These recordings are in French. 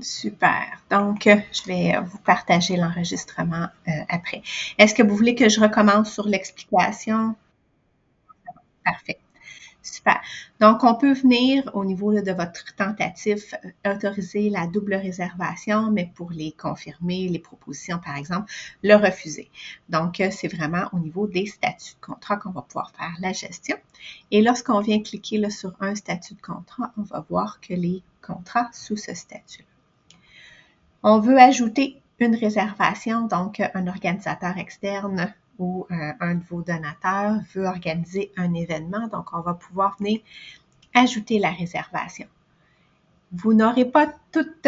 Super. Donc, je vais vous partager l'enregistrement après. Est-ce que vous voulez que je recommence sur l'explication? Parfait. Super. Donc, on peut venir au niveau là, de votre tentative, autoriser la double réservation, mais pour les confirmer, les propositions, par exemple, le refuser. Donc, c'est vraiment au niveau des statuts de contrat qu'on va pouvoir faire la gestion. Et lorsqu'on vient cliquer là, sur un statut de contrat, on va voir que les contrats sous ce statut. On veut ajouter une réservation, donc un organisateur externe ou un de vos donateurs veut organiser un événement, donc on va pouvoir venir ajouter la réservation. Vous n'aurez pas toute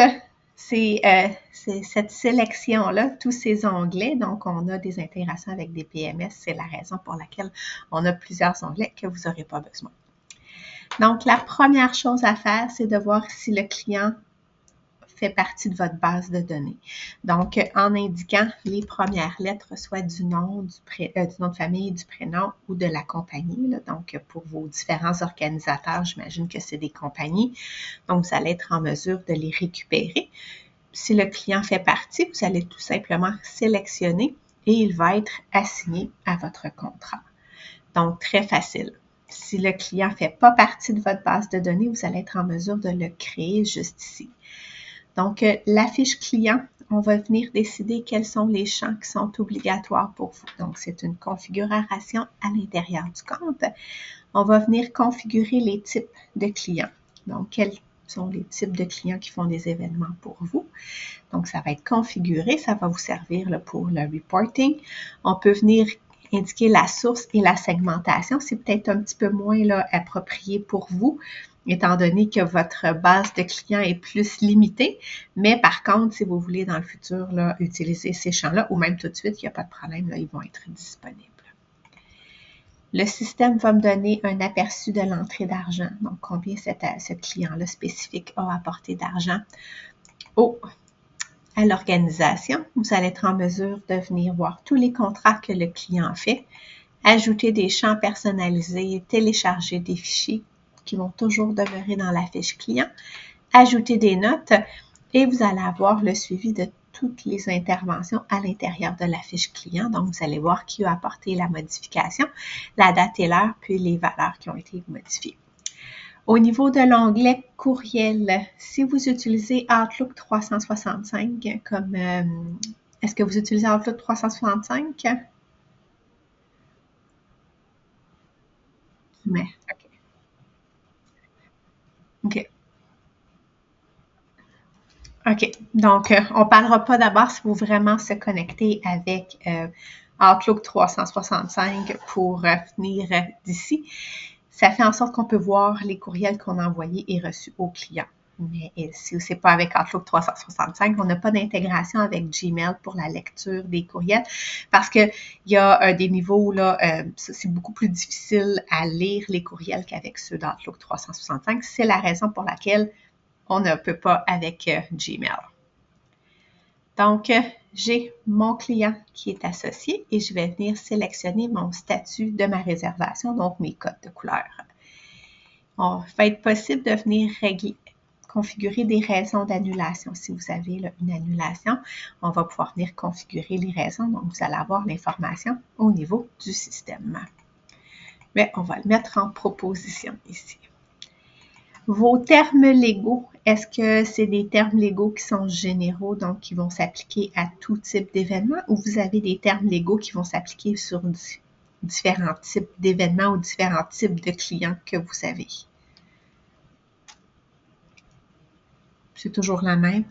cette sélection-là, tous ces onglets, donc on a des intégrations avec des PMS, c'est la raison pour laquelle on a plusieurs onglets que vous n'aurez pas besoin. Donc la première chose à faire, c'est de voir si le client fait partie de votre base de données. Donc, en indiquant les premières lettres, soit du nom, du nom de famille, du prénom ou de la compagnie. Là. Donc, pour vos différents organisateurs, j'imagine que c'est des compagnies. Donc, vous allez être en mesure de les récupérer. Si le client fait partie, vous allez tout simplement sélectionner et il va être assigné à votre contrat. Donc, très facile. Si le client ne fait pas partie de votre base de données, vous allez être en mesure de le créer juste ici. Donc, la fiche client, on va venir décider quels sont les champs qui sont obligatoires pour vous. Donc, c'est une configuration à l'intérieur du compte. On va venir configurer les types de clients. Donc, quels sont les types de clients qui font des événements pour vous. Donc, ça va être configuré. Ça va vous servir là, pour le reporting. On peut venir indiquer la source et la segmentation. C'est peut-être un petit peu moins là, approprié pour vous, étant donné que votre base de clients est plus limitée. Mais par contre, si vous voulez dans le futur là, utiliser ces champs-là, ou même tout de suite, il n'y a pas de problème, là, ils vont être disponibles. Le système va me donner un aperçu de l'entrée d'argent, donc combien ce client-là spécifique a apporté d'argent à l'organisation. Vous allez être en mesure de venir voir tous les contrats que le client fait, ajouter des champs personnalisés, télécharger des fichiers qui vont toujours demeurer dans la fiche client, ajouter des notes et vous allez avoir le suivi de toutes les interventions à l'intérieur de la fiche client. Donc, vous allez voir qui a apporté la modification, la date et l'heure, puis les valeurs qui ont été modifiées. Au niveau de l'onglet courriel, si vous utilisez Outlook 365 comme... est-ce que vous utilisez Outlook 365? Mais, OK. OK. Donc, on ne parlera pas d'abord si vous vraiment se connecter avec Outlook 365 pour venir d'ici. Ça fait en sorte qu'on peut voir les courriels qu'on a envoyés et reçus aux clients. Mais si ce n'est pas avec Outlook 365, on n'a pas d'intégration avec Gmail pour la lecture des courriels parce qu'il y a des niveaux, là, c'est beaucoup plus difficile à lire les courriels qu'avec ceux d'Outlook 365. C'est la raison pour laquelle on ne peut pas avec Gmail. Donc, j'ai mon client qui est associé et je vais venir sélectionner mon statut de ma réservation, donc mes codes de couleur. On va être possible de venir configurer des raisons d'annulation. Si vous avez là, une annulation, on va pouvoir venir configurer les raisons. Donc, vous allez avoir l'information au niveau du système. Mais on va le mettre en proposition ici. Vos termes légaux, est-ce que c'est des termes légaux qui sont généraux, donc qui vont s'appliquer à tout type d'événement, ou vous avez des termes légaux qui vont s'appliquer sur différents types d'événements ou différents types de clients que vous avez? C'est toujours la même.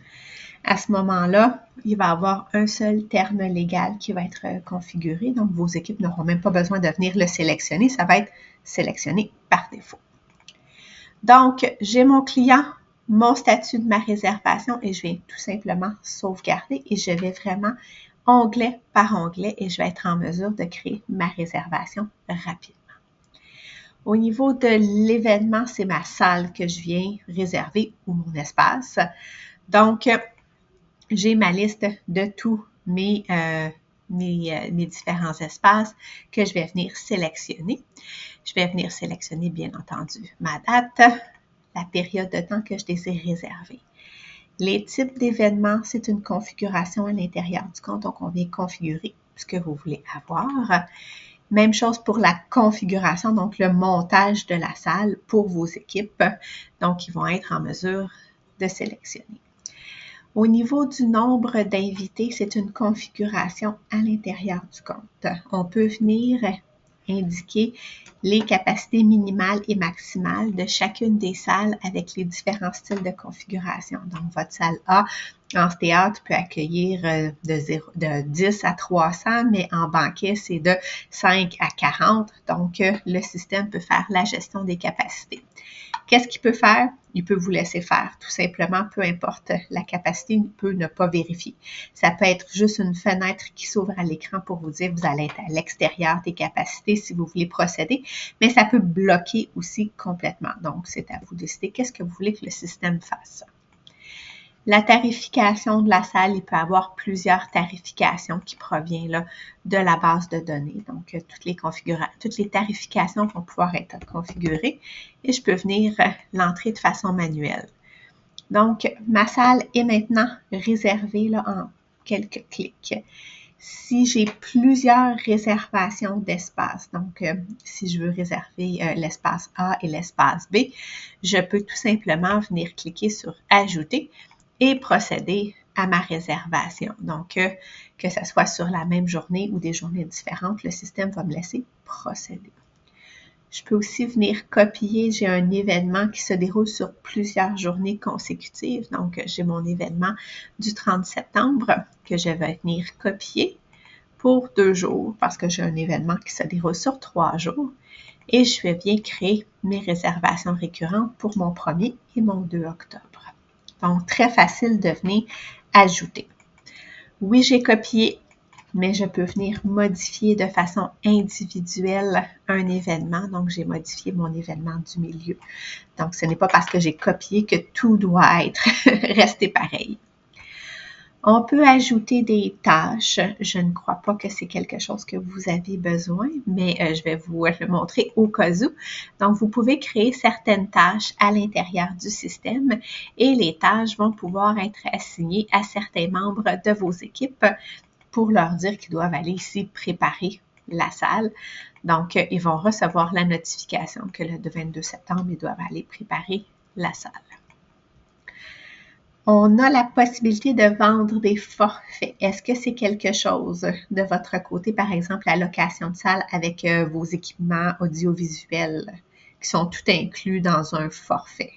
À ce moment-là, il va y avoir un seul terme légal qui va être configuré, donc vos équipes n'auront même pas besoin de venir le sélectionner, ça va être sélectionné par défaut. Donc, j'ai mon client, mon statut de ma réservation et je vais tout simplement sauvegarder et je vais vraiment onglet par onglet et je vais être en mesure de créer ma réservation rapidement. Au niveau de l'événement, c'est ma salle que je viens réserver ou mon espace. Donc, j'ai ma liste de tous mes différents espaces que je vais venir sélectionner. Je vais venir sélectionner, bien entendu, ma date, la période de temps que je désire réserver. Les types d'événements, c'est une configuration à l'intérieur du compte. Donc, on vient configurer ce que vous voulez avoir. Même chose pour la configuration, donc le montage de la salle pour vos équipes. Donc, ils vont être en mesure de sélectionner. Au niveau du nombre d'invités, c'est une configuration à l'intérieur du compte. On peut venir indiquer les capacités minimales et maximales de chacune des salles avec les différents styles de configuration. Donc, votre salle A en théâtre peut accueillir de 10 à 300, mais en banquet, c'est de 5 à 40. Donc, le système peut faire la gestion des capacités. Qu'est-ce qu'il peut faire? Il peut vous laisser faire, tout simplement, peu importe la capacité, il peut ne pas vérifier. Ça peut être juste une fenêtre qui s'ouvre à l'écran pour vous dire que vous allez être à l'extérieur des capacités si vous voulez procéder, mais ça peut bloquer aussi complètement. Donc, c'est à vous de décider qu'est-ce que vous voulez que le système fasse. La tarification de la salle, il peut y avoir plusieurs tarifications qui proviennent là, de la base de données. Donc, toutes les tarifications vont pouvoir être configurées et je peux venir l'entrer de façon manuelle. Donc, ma salle est maintenant réservée là, en quelques clics. Si j'ai plusieurs réservations d'espace, donc si je veux réserver l'espace A et l'espace B, je peux tout simplement venir cliquer sur « Ajouter » et procéder à ma réservation. Donc, que ce soit sur la même journée ou des journées différentes, le système va me laisser procéder. Je peux aussi venir copier. J'ai un événement qui se déroule sur plusieurs journées consécutives. Donc, j'ai mon événement du 30 septembre que je vais venir copier pour 2 jours parce que j'ai un événement qui se déroule sur 3 jours. Et je vais bien créer mes réservations récurrentes pour mon 1er et mon 2 octobre. Donc, très facile de venir ajouter. Oui, j'ai copié, mais je peux venir modifier de façon individuelle un événement. Donc, j'ai modifié mon événement du milieu. Donc, ce n'est pas parce que j'ai copié que tout doit être resté pareil. On peut ajouter des tâches. Je ne crois pas que c'est quelque chose que vous avez besoin, mais je vais vous le montrer au cas où. Donc, vous pouvez créer certaines tâches à l'intérieur du système et les tâches vont pouvoir être assignées à certains membres de vos équipes pour leur dire qu'ils doivent aller ici préparer la salle. Donc, ils vont recevoir la notification que le 22 septembre, ils doivent aller préparer la salle. On a la possibilité de vendre des forfaits. Est-ce que c'est quelque chose de votre côté, par exemple, la location de salle avec vos équipements audiovisuels qui sont tout inclus dans un forfait?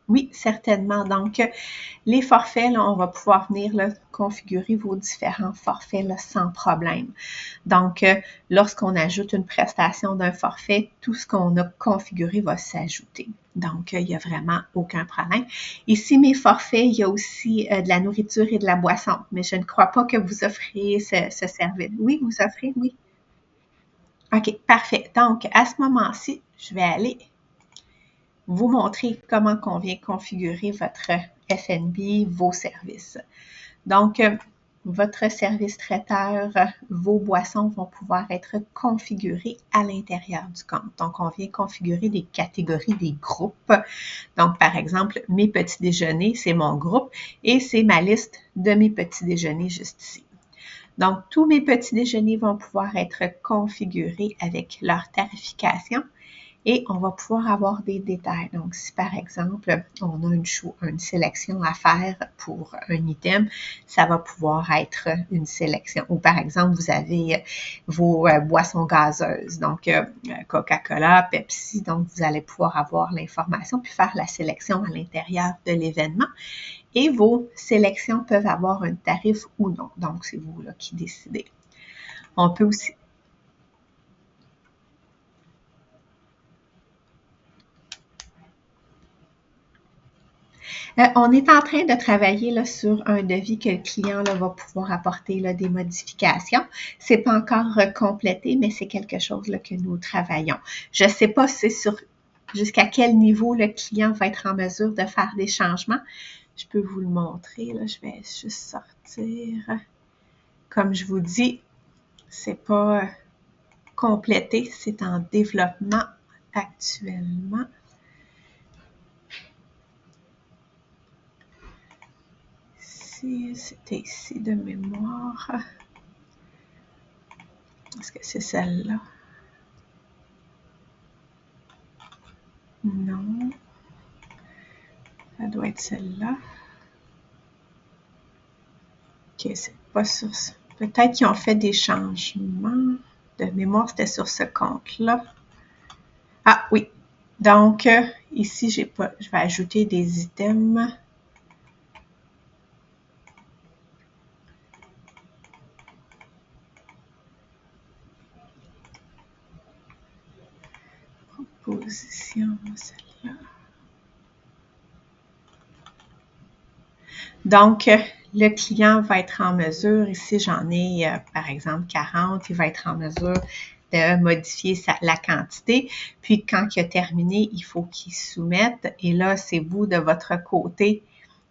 Oui, certainement. Donc, les forfaits, là, on va pouvoir venir là, configurer vos différents forfaits là, sans problème. Donc, lorsqu'on ajoute une prestation d'un forfait, tout ce qu'on a configuré va s'ajouter. Donc, il n'y a vraiment aucun problème. Ici, mes forfaits, il y a aussi de la nourriture et de la boisson, mais je ne crois pas que vous offriez ce service. Oui, vous offrez, oui. OK, parfait. Donc, à ce moment-ci, je vais aller vous montrer comment on vient configurer votre F&B, vos services. Donc, votre service traiteur, vos boissons vont pouvoir être configurées à l'intérieur du compte. Donc, on vient configurer des catégories, des groupes. Donc, par exemple, mes petits déjeuners, c'est mon groupe et c'est ma liste de mes petits déjeuners juste ici. Donc, tous mes petits déjeuners vont pouvoir être configurés avec leur tarification. Et on va pouvoir avoir des détails. Donc, si par exemple, on a une sélection à faire pour un item, ça va pouvoir être une sélection. Ou par exemple, vous avez vos boissons gazeuses, donc Coca-Cola, Pepsi, donc vous allez pouvoir avoir l'information puis faire la sélection à l'intérieur de l'événement. Et vos sélections peuvent avoir un tarif ou non. Donc, c'est vous là, qui décidez. On peut aussi... On est en train de travailler là, sur un devis que le client là, va pouvoir apporter là, des modifications. C'est pas encore complété, mais c'est quelque chose là, que nous travaillons. Je ne sais pas si c'est sur jusqu'à quel niveau le client va être en mesure de faire des changements. Je peux vous le montrer. Là. Je vais juste sortir comme je vous dis, c'est pas complété, c'est en développement actuellement. Si c'était ici de mémoire, est-ce que c'est celle-là? Non. Ça doit être celle-là. Ok, c'est pas sur ça. Peut-être qu'ils ont fait des changements. De mémoire, c'était sur ce compte-là. Ah oui. Donc, ici, je vais ajouter des items. Proposition, celle-là. Donc, le client va être en mesure, ici j'en ai par exemple 40, il va être en mesure de modifier la quantité. Puis quand il a terminé, il faut qu'il soumette. Et là, c'est vous de votre côté.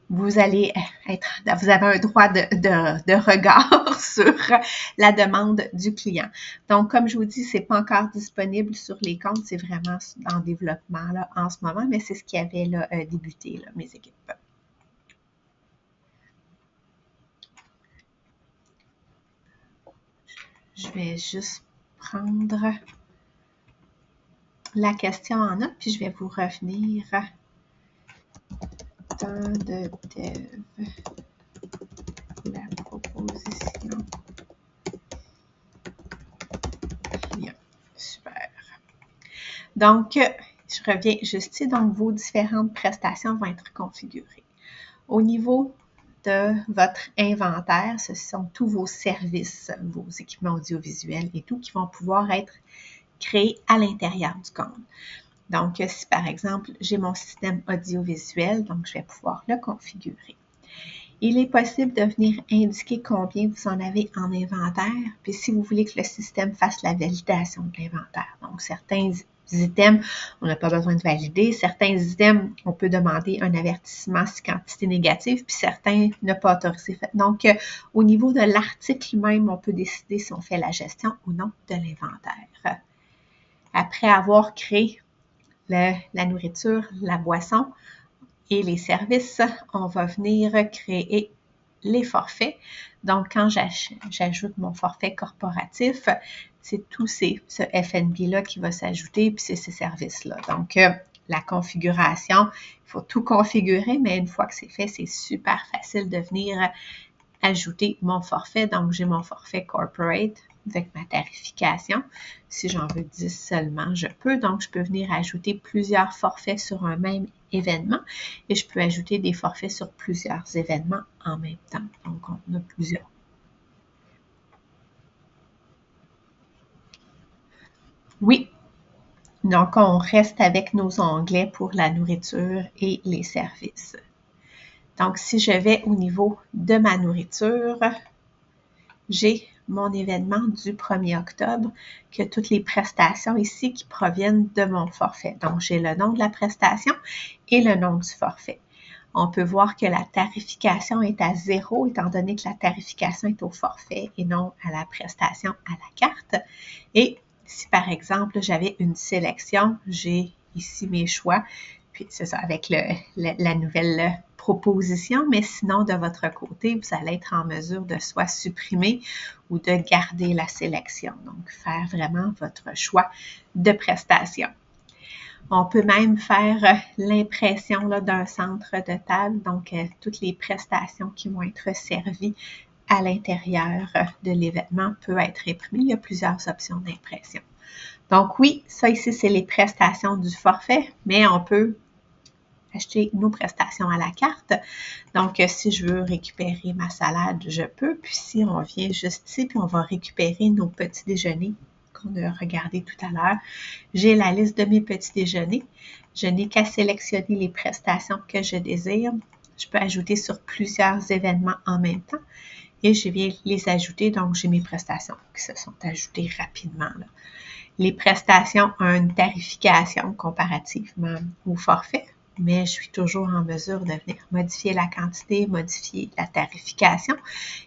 Vous avez un droit de regard sur la demande du client. Donc, comme je vous dis, c'est pas encore disponible sur les comptes, c'est vraiment en développement là, en ce moment, mais c'est ce qui avait là, débuté, là, mes équipes. Je vais juste prendre la question en note, puis je vais vous revenir. Temps de dev, la proposition client. Super. Donc, je reviens juste ici. Donc, vos différentes prestations vont être configurées. Au niveau de votre inventaire, ce sont tous vos services, vos équipements audiovisuels et tout qui vont pouvoir être créés à l'intérieur du compte. Donc, si par exemple, j'ai mon système audiovisuel, donc je vais pouvoir le configurer. Il est possible de venir indiquer combien vous en avez en inventaire, puis si vous voulez que le système fasse la validation de l'inventaire. Donc, certains items, on n'a pas besoin de valider. Certains items, on peut demander un avertissement si quantité négative, puis certains ne pas autoriser. Donc, au niveau de l'article même, on peut décider si on fait la gestion ou non de l'inventaire. Après avoir créé la nourriture, la boisson et les services, on va venir créer les forfaits. Donc, quand j'ajoute mon forfait corporatif, c'est tout ce FNB-là qui va s'ajouter, puis c'est ces services-là. Donc, la configuration, il faut tout configurer, mais une fois que c'est fait, c'est super facile de venir ajouter mon forfait. Donc, j'ai mon forfait corporate avec ma tarification. Si j'en veux 10 seulement, je peux. Donc, je peux venir ajouter plusieurs forfaits sur un même événement et je peux ajouter des forfaits sur plusieurs événements en même temps. Donc, on a plusieurs. Oui. Donc, on reste avec nos onglets pour la nourriture et les services. Donc, si je vais au niveau de ma nourriture, j'ai mon événement du 1er octobre, que toutes les prestations ici qui proviennent de mon forfait. Donc, j'ai le nom de la prestation et le nom du forfait. On peut voir que la tarification est à 0, étant donné que la tarification est au forfait et non à la prestation à la carte. Et si, par exemple, j'avais une sélection, j'ai ici mes choix, puis c'est ça, avec la nouvelle proposition, mais sinon, de votre côté, vous allez être en mesure de soit supprimer ou de garder la sélection. Donc, faire vraiment votre choix de prestation. On peut même faire l'impression d'un centre de table, donc toutes les prestations qui vont être servies à l'intérieur de l'événement peuvent être imprimées. Il y a plusieurs options d'impression. Donc oui, ça ici, c'est les prestations du forfait, mais on peut acheter nos prestations à la carte. Donc, si je veux récupérer ma salade, je peux. Puis si on vient juste ici, puis on va récupérer nos petits déjeuners qu'on a regardé tout à l'heure, j'ai la liste de mes petits déjeuners. Je n'ai qu'à sélectionner les prestations que je désire. Je peux ajouter sur plusieurs événements en même temps et je viens les ajouter. Donc, j'ai mes prestations qui se sont ajoutées rapidement, là. Les prestations ont une tarification comparativement au forfait. mais je suis toujours en mesure de venir modifier la quantité, modifier la tarification.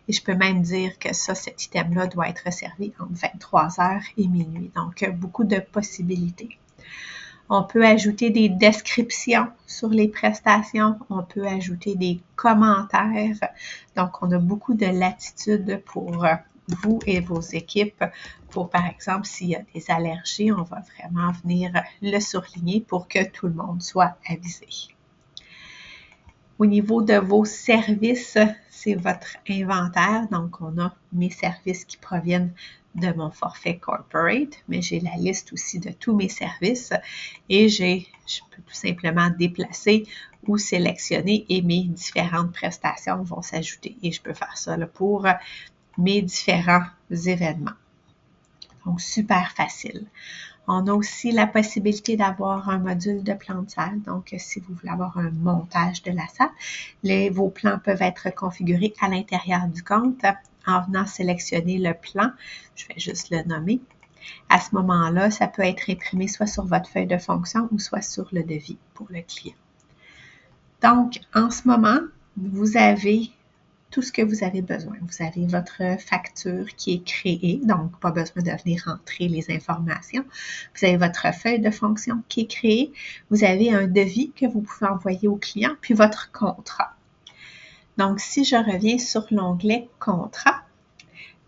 Et je peux même dire que cet item-là doit être servi entre 23h et minuit. Donc, beaucoup de possibilités. On peut ajouter des descriptions sur les prestations. On peut ajouter des commentaires. Donc, on a beaucoup de latitude pour vous et vos équipes. Pour, par exemple, s'il y a des allergies, on va vraiment venir le surligner pour que tout le monde soit avisé. Au niveau de vos services, c'est votre inventaire. Donc, on a mes services qui proviennent de mon forfait corporate, mais j'ai la liste aussi de tous mes services et je peux tout simplement déplacer ou sélectionner et mes différentes prestations vont s'ajouter. Et je peux faire ça là, pour mes différents événements. Donc, super facile. On a aussi la possibilité d'avoir un module de plan de salle. Donc, si vous voulez avoir un montage de la salle, vos plans peuvent être configurés à l'intérieur du compte en venant sélectionner le plan. Je vais juste le nommer. À ce moment-là, ça peut être imprimé soit sur votre feuille de fonction ou soit sur le devis pour le client. Donc, en ce moment, vous avez tout ce que vous avez besoin. Vous avez votre facture qui est créée, donc pas besoin de venir entrer les informations. Vous avez votre feuille de fonction qui est créée. Vous avez un devis que vous pouvez envoyer au client, puis votre contrat. Donc, si je reviens sur l'onglet « Contrat »,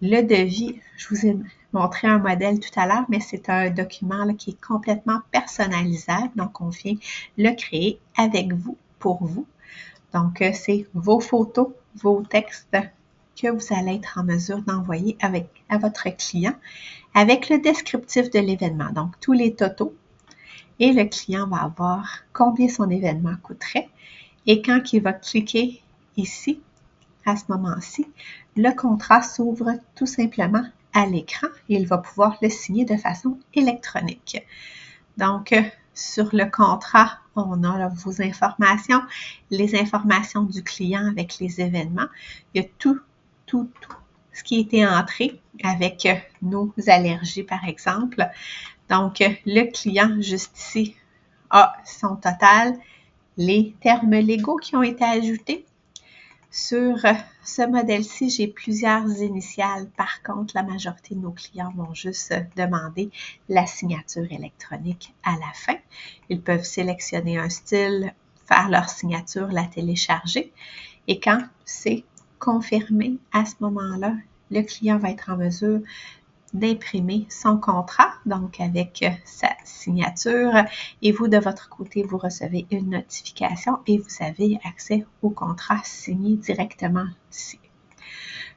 le devis, je vous ai montré un modèle tout à l'heure, mais c'est un document là, qui est complètement personnalisable. Donc, on vient le créer avec vous, pour vous. Donc, c'est vos photos, vos textes que vous allez être en mesure d'envoyer à votre client avec le descriptif de l'événement. Donc, tous les totaux. Et le client va avoir combien son événement coûterait. Et quand il va cliquer ici, à ce moment-ci, le contrat s'ouvre tout simplement à l'écran et il va pouvoir le signer de façon électronique. Donc, sur le contrat, on a là, vos informations, les informations du client avec les événements. Il y a tout ce qui a été entré avec nos allergies, par exemple. Donc, le client, juste ici, a son total, les termes légaux qui ont été ajoutés. Sur ce modèle-ci, j'ai plusieurs initiales. Par contre, la majorité de nos clients vont juste demander la signature électronique à la fin. Ils peuvent sélectionner un style, faire leur signature, la télécharger. Et quand c'est confirmé, à ce moment-là, le client va être en mesure d'imprimer son contrat, donc avec sa signature. Et vous, de votre côté, vous recevez une notification et vous avez accès au contrat signé directement ici.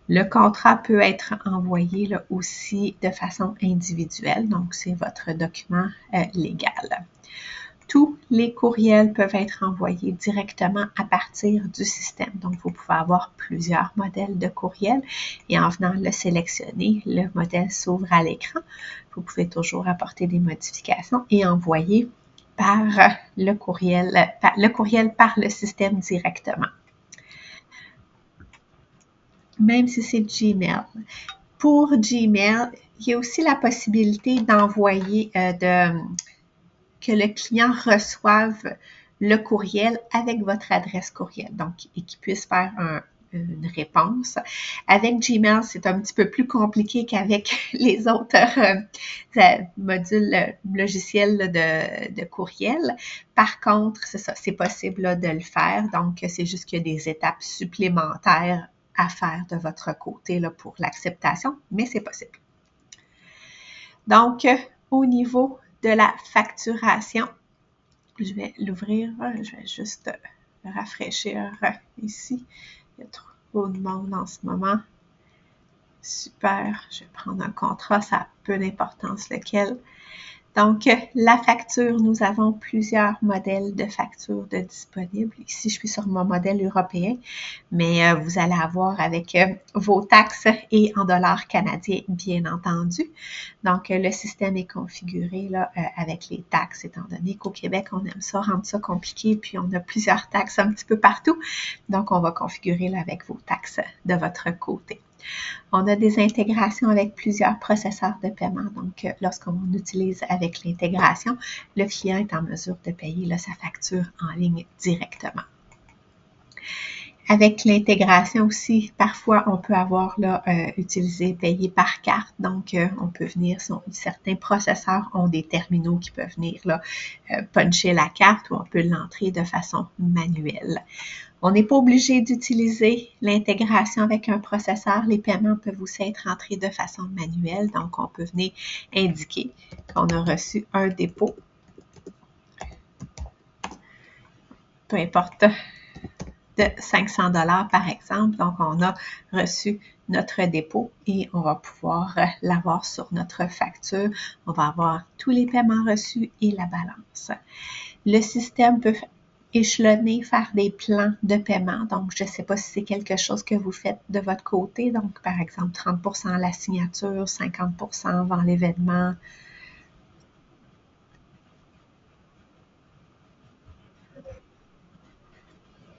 Le contrat peut être envoyé là, aussi de façon individuelle, donc c'est votre document légal. Tous les courriels peuvent être envoyés directement à partir du système. Donc, vous pouvez avoir plusieurs modèles de courriels et en venant le sélectionner, le modèle s'ouvre à l'écran. Vous pouvez toujours apporter des modifications et envoyer par le courriel par le système directement. Même si c'est Gmail. Pour Gmail, il y a aussi la possibilité d'envoyer que le client reçoive le courriel avec votre adresse courriel, donc, et qu'il puisse faire une réponse. Avec Gmail, c'est un petit peu plus compliqué qu'avec les autres modules logiciels de courriel. Par contre, c'est ça, c'est possible là, de le faire. Donc, c'est juste qu'il y a des étapes supplémentaires à faire de votre côté là, pour l'acceptation, mais c'est possible. Donc, au niveau de la facturation, je vais l'ouvrir, je vais juste le rafraîchir ici. Il y a trop de monde en ce moment. Super, je vais prendre un contrat, ça a peu d'importance lequel. Donc, la facture, nous avons plusieurs modèles de facture disponibles. Ici, je suis sur mon modèle européen, mais vous allez avoir avec vos taxes et en dollars canadiens, bien entendu. Donc, le système est configuré là, avec les taxes, étant donné qu'au Québec, on aime ça, rendre ça compliqué, puis on a plusieurs taxes un petit peu partout. Donc, on va configurer là, avec vos taxes de votre côté. On a des intégrations avec plusieurs processeurs de paiement. Donc, lorsqu'on utilise avec l'intégration, le client est en mesure de payer là, sa facture en ligne directement. Avec l'intégration aussi, parfois, on peut avoir là, utilisé payer par carte. Donc, on peut venir, certains processeurs ont des terminaux qui peuvent venir là, puncher la carte ou on peut l'entrer de façon manuelle. On n'est pas obligé d'utiliser l'intégration avec un processeur. Les paiements peuvent aussi être entrés de façon manuelle. Donc, on peut venir indiquer qu'on a reçu un dépôt. Peu importe, de 500 $ par exemple. Donc, on a reçu notre dépôt et on va pouvoir l'avoir sur notre facture. On va avoir tous les paiements reçus et la balance. Le système peut échelonner, faire des plans de paiement. Donc, je ne sais pas si c'est quelque chose que vous faites de votre côté. Donc, par exemple, 30% à la signature, 50% avant l'événement.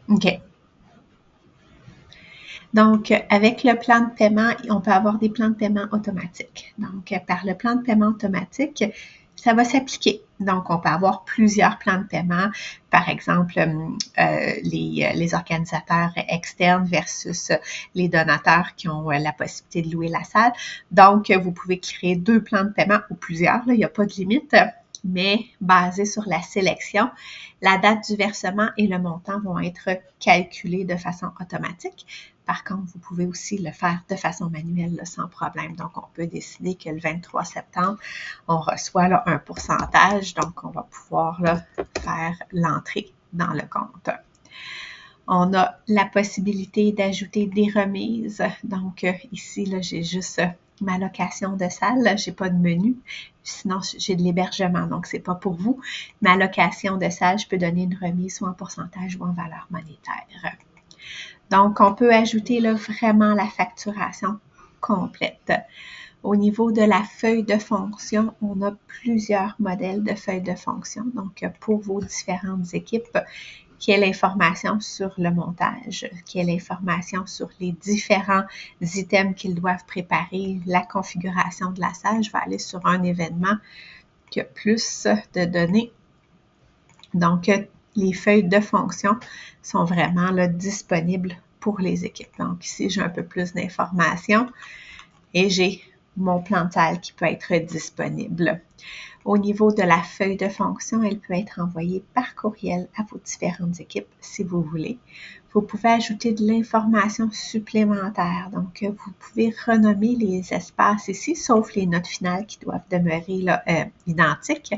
OK. Donc, avec le plan de paiement, on peut avoir des plans de paiement automatiques. Donc, par le plan de paiement automatique, ça va s'appliquer. Donc, on peut avoir plusieurs plans de paiement, par exemple, les organisateurs externes versus les donateurs qui ont la possibilité de louer la salle. Donc, vous pouvez créer 2 plans de paiement ou plusieurs, là, il n'y a pas de limite, mais basé sur la sélection, la date du versement et le montant vont être calculés de façon automatique. Par contre, vous pouvez aussi le faire de façon manuelle là, sans problème. Donc, on peut décider que le 23 septembre, on reçoit là, un pourcentage. Donc, on va pouvoir là, faire l'entrée dans le compte. On a la possibilité d'ajouter des remises. Donc, ici, là, j'ai juste ma location de salle. Je n'ai pas de menu. Sinon, j'ai de l'hébergement, donc ce n'est pas pour vous. Ma location de salle, je peux donner une remise soit en pourcentage ou en valeur monétaire. Donc, on peut ajouter là, vraiment la facturation complète. Au niveau de la feuille de fonction, on a plusieurs modèles de feuilles de fonction. Donc, pour vos différentes équipes, quelle information sur le montage, quelle information sur les différents items qu'ils doivent préparer, la configuration de la salle. Je vais aller sur un événement qui a plus de données. Donc, les feuilles de fonction sont vraiment là, disponibles pour les équipes. Donc, ici, j'ai un peu plus d'informations et j'ai mon plan de salle qui peut être disponible. Au niveau de la feuille de fonction, elle peut être envoyée par courriel à vos différentes équipes si vous voulez. Vous pouvez ajouter de l'information supplémentaire. Donc, vous pouvez renommer les espaces ici, sauf les notes finales qui doivent demeurer là, identiques.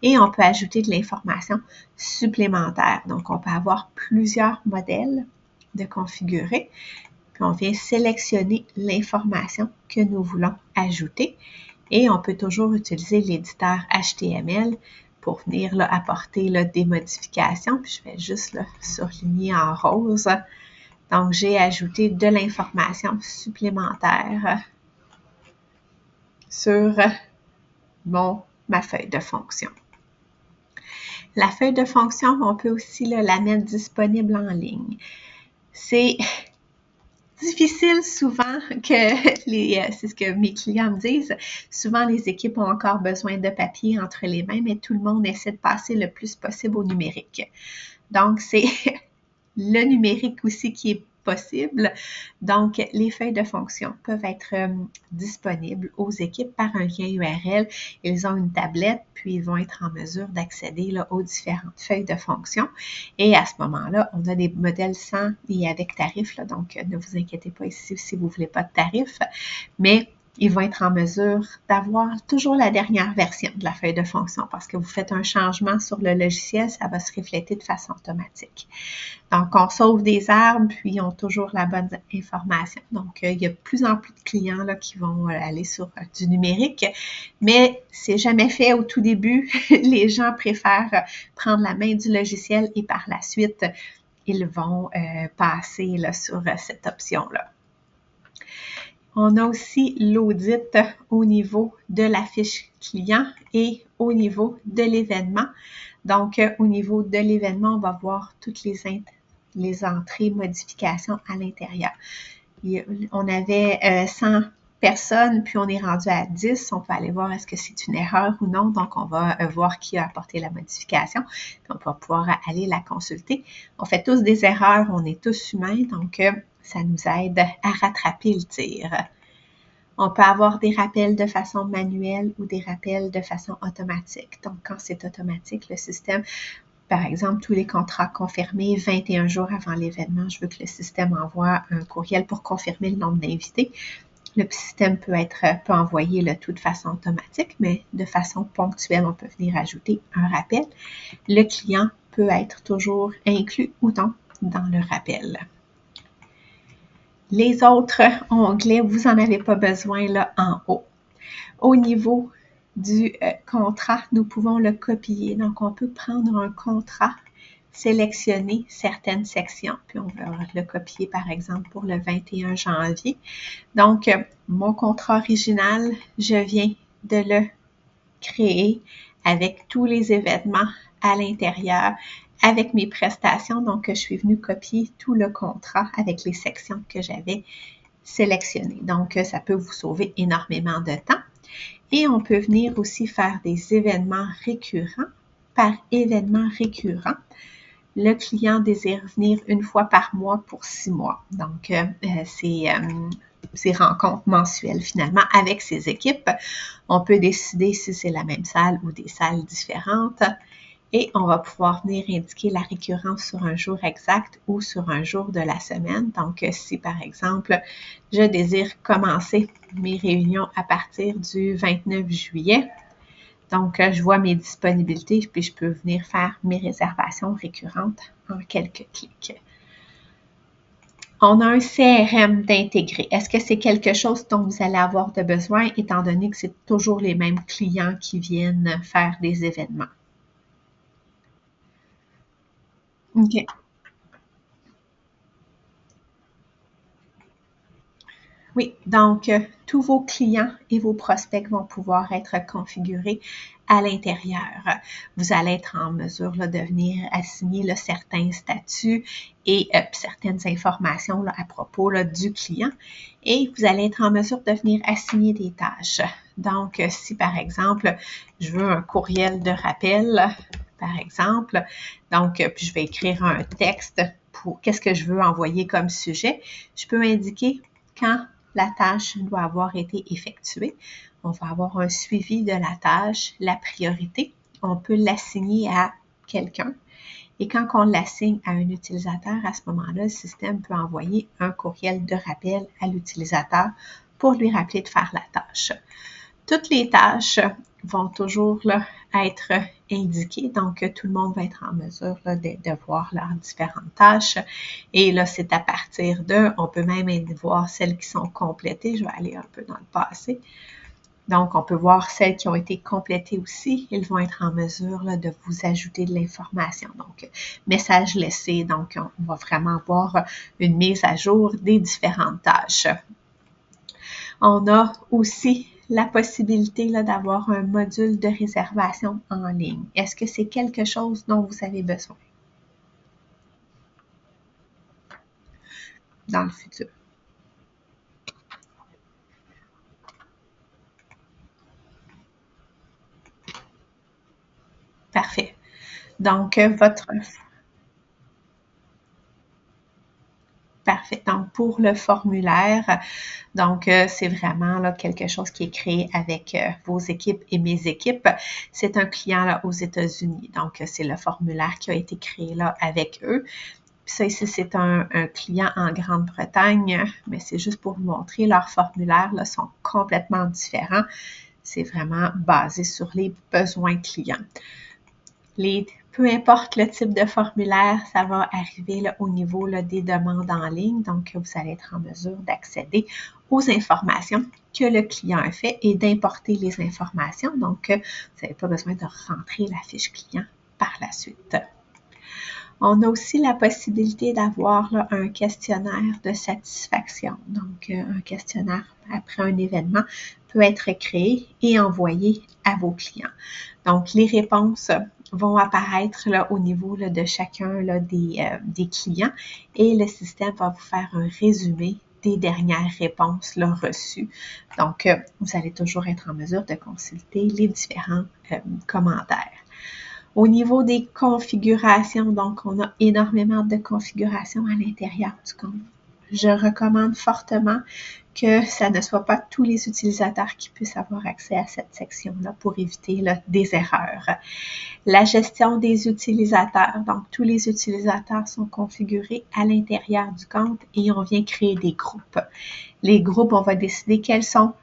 Et on peut ajouter de l'information supplémentaire. Donc, on peut avoir plusieurs modèles de configurer. Puis, on vient sélectionner l'information que nous voulons ajouter. Et on peut toujours utiliser l'éditeur HTML pour venir là, apporter là, des modifications. Puis je vais juste là, surligner en rose. Donc, j'ai ajouté de l'information supplémentaire sur ma feuille de fonction. La feuille de fonction, on peut aussi là, la mettre disponible en ligne. C'est difficile souvent c'est ce que mes clients me disent, souvent les équipes ont encore besoin de papier entre les mains, mais tout le monde essaie de passer le plus possible au numérique. Donc, c'est le numérique aussi qui est possible. Donc, les feuilles de fonction peuvent être disponibles aux équipes par un lien URL. Ils ont une tablette, puis ils vont être en mesure d'accéder là, aux différentes feuilles de fonction. Et à ce moment-là, on a des modèles sans et avec tarif. Là, donc, ne vous inquiétez pas ici si vous ne voulez pas de tarif. Mais ils vont être en mesure d'avoir toujours la dernière version de la feuille de fonction parce que vous faites un changement sur le logiciel, ça va se refléter de façon automatique. Donc, on sauve des arbres, puis ils ont toujours la bonne information. Donc, il y a de plus en plus de clients là, qui vont aller sur du numérique, mais c'est jamais fait au tout début. Les gens préfèrent prendre la main du logiciel et par la suite, ils vont passer là, sur cette option-là. On a aussi l'audit au niveau de la fiche client et au niveau de l'événement. Donc, au niveau de l'événement, on va voir toutes les entrées, modifications à l'intérieur. on avait 100 personnes, puis on est rendu à 10. On peut aller voir est-ce que c'est une erreur ou non. Donc, on va voir qui a apporté la modification. Puis on va pouvoir aller la consulter. On fait tous des erreurs, on est tous humains, donc ça nous aide à rattraper le tir. On peut avoir des rappels de façon manuelle ou des rappels de façon automatique. Donc, quand c'est automatique, le système, par exemple, tous les contrats confirmés 21 jours avant l'événement, je veux que le système envoie un courriel pour confirmer le nombre d'invités. Le système peut envoyer le tout de façon automatique, mais de façon ponctuelle, on peut venir ajouter un rappel. Le client peut être toujours inclus ou non dans le rappel. Les autres onglets, vous n'en avez pas besoin là en haut. Au niveau du contrat, nous pouvons le copier. Donc, on peut prendre un contrat, sélectionner certaines sections, puis on va le copier, par exemple, pour le 21 janvier. Donc, mon contrat original, je viens de le créer avec tous les événements à l'intérieur, avec mes prestations. Donc, je suis venue copier tout le contrat avec les sections que j'avais sélectionnées. Donc, ça peut vous sauver énormément de temps. Et on peut venir aussi faire des événements récurrents. Par événement récurrent, le client désire venir une fois par mois pour 6 mois. Donc, ces rencontres mensuelles finalement avec ses équipes. On peut décider si c'est la même salle ou des salles différentes. Et on va pouvoir venir indiquer la récurrence sur un jour exact ou sur un jour de la semaine. Donc, si par exemple, je désire commencer mes réunions à partir du 29 juillet, donc je vois mes disponibilités, puis je peux venir faire mes réservations récurrentes en quelques clics. On a un CRM d'intégrer. Est-ce que c'est quelque chose dont vous allez avoir de besoin, étant donné que c'est toujours les mêmes clients qui viennent faire des événements? OK. Oui, donc tous vos clients et vos prospects vont pouvoir être configurés à l'intérieur. Vous allez être en mesure là, de venir assigner là, certains statuts et certaines informations là, à propos là, du client. Et vous allez être en mesure de venir assigner des tâches. Donc, si par exemple, je veux un courriel de rappel, par exemple, donc puis je vais écrire un texte pour qu'est-ce que je veux envoyer comme sujet, je peux indiquer quand la tâche doit avoir été effectuée. On va avoir un suivi de la tâche, la priorité. On peut l'assigner à quelqu'un. Et quand on l'assigne à un utilisateur, à ce moment-là, le système peut envoyer un courriel de rappel à l'utilisateur pour lui rappeler de faire la tâche. Toutes les tâches vont toujours là, être indiquées, donc tout le monde va être en mesure là, de voir leurs différentes tâches. Et là, c'est à partir d'eux, on peut même voir celles qui sont complétées. Je vais aller un peu dans le passé. Donc, on peut voir celles qui ont été complétées aussi. Ils vont être en mesure là, de vous ajouter de l'information. Donc, message laissé. Donc, on va vraiment voir une mise à jour des différentes tâches. On a aussi la possibilité là, d'avoir un module de réservation en ligne. Est-ce que c'est quelque chose dont vous avez besoin dans le futur? Parfait. Donc, Parfait. Donc, pour le formulaire, donc c'est vraiment là, quelque chose qui est créé avec vos équipes et mes équipes. C'est un client là, aux États-Unis. Donc, c'est le formulaire qui a été créé là avec eux. Puis ça ici, c'est un client en Grande-Bretagne, mais c'est juste pour vous montrer, leurs formulaires là, sont complètement différents. C'est vraiment basé sur les besoins clients. Peu importe le type de formulaire, ça va arriver là, au niveau là, des demandes en ligne. Donc, vous allez être en mesure d'accéder aux informations que le client a fait et d'importer les informations. Donc, vous n'avez pas besoin de rentrer la fiche client par la suite. On a aussi la possibilité d'avoir là, un questionnaire de satisfaction. Donc, un questionnaire après un événement peut être créé et envoyé à vos clients. Donc, les réponses vont apparaître là, au niveau là, de chacun là, des clients et le système va vous faire un résumé des dernières réponses là, reçues. Donc, vous allez toujours être en mesure de consulter les différents commentaires. Au niveau des configurations, donc on a énormément de configurations à l'intérieur du compte. Je recommande fortement que ça ne soit pas tous les utilisateurs qui puissent avoir accès à cette section-là pour éviter là, des erreurs. La gestion des utilisateurs, donc tous les utilisateurs sont configurés à l'intérieur du compte et on vient créer des groupes. Les groupes, on va décider quels sont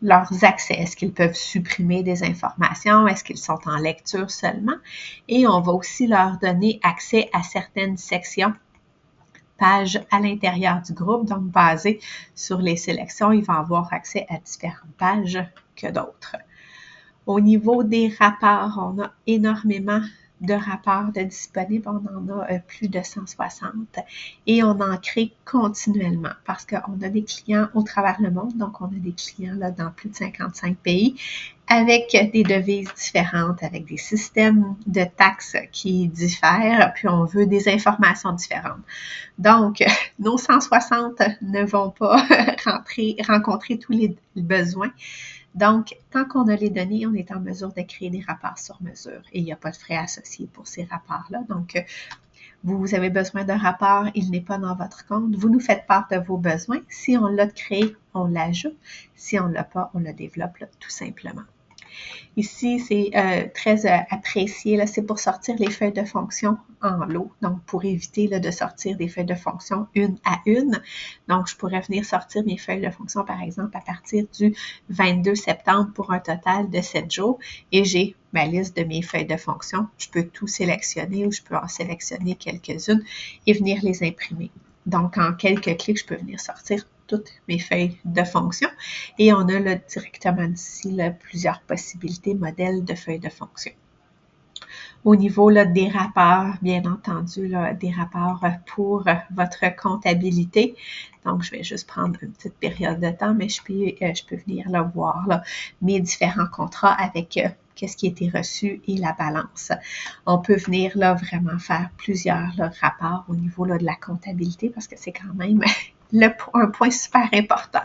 leurs accès. Est-ce qu'ils peuvent supprimer des informations? Est-ce qu'ils sont en lecture seulement? Et on va aussi leur donner accès à certaines sections, pages à l'intérieur du groupe. Donc, basé sur les sélections, ils vont avoir accès à différentes pages que d'autres. Au niveau des rapports, on a énormément de rapports de disponibles. On en a plus de 160 et on en crée continuellement parce qu'on a des clients au travers le monde. Donc, on a des clients là, dans plus de 55 pays avec des devises différentes, avec des systèmes de taxes qui diffèrent, puis on veut des informations différentes. Donc, nos 160 ne vont pas rencontrer tous les besoins. Donc, tant qu'on a les données, on est en mesure de créer des rapports sur mesure et il n'y a pas de frais associés pour ces rapports-là. Donc, vous avez besoin d'un rapport, il n'est pas dans votre compte. Vous nous faites part de vos besoins. Si on l'a créé, on l'ajoute. Si on ne l'a pas, on le développe là, tout simplement. Ici, c'est très apprécié. Là, c'est pour sortir les feuilles de fonction en lot. Donc, pour éviter là, de sortir des feuilles de fonction une à une. Donc, je pourrais venir sortir mes feuilles de fonction, par exemple, à partir du 22 septembre pour un total de 7 jours. Et j'ai ma liste de mes feuilles de fonction. Je peux tout sélectionner ou je peux en sélectionner quelques-unes et venir les imprimer. Donc, en quelques clics, je peux venir sortir toutes mes feuilles de fonction. Et on a là, directement ici là, plusieurs possibilités, modèles de feuilles de fonction. Au niveau là, des rapports, bien entendu, là, des rapports pour votre comptabilité. Donc, je vais juste prendre une petite période de temps, mais je peux venir là, voir là, mes différents contrats avec qu'est-ce qui a été reçu et la balance. On peut venir là, vraiment faire plusieurs là, rapports au niveau là, de la comptabilité parce que c'est quand même un point super important.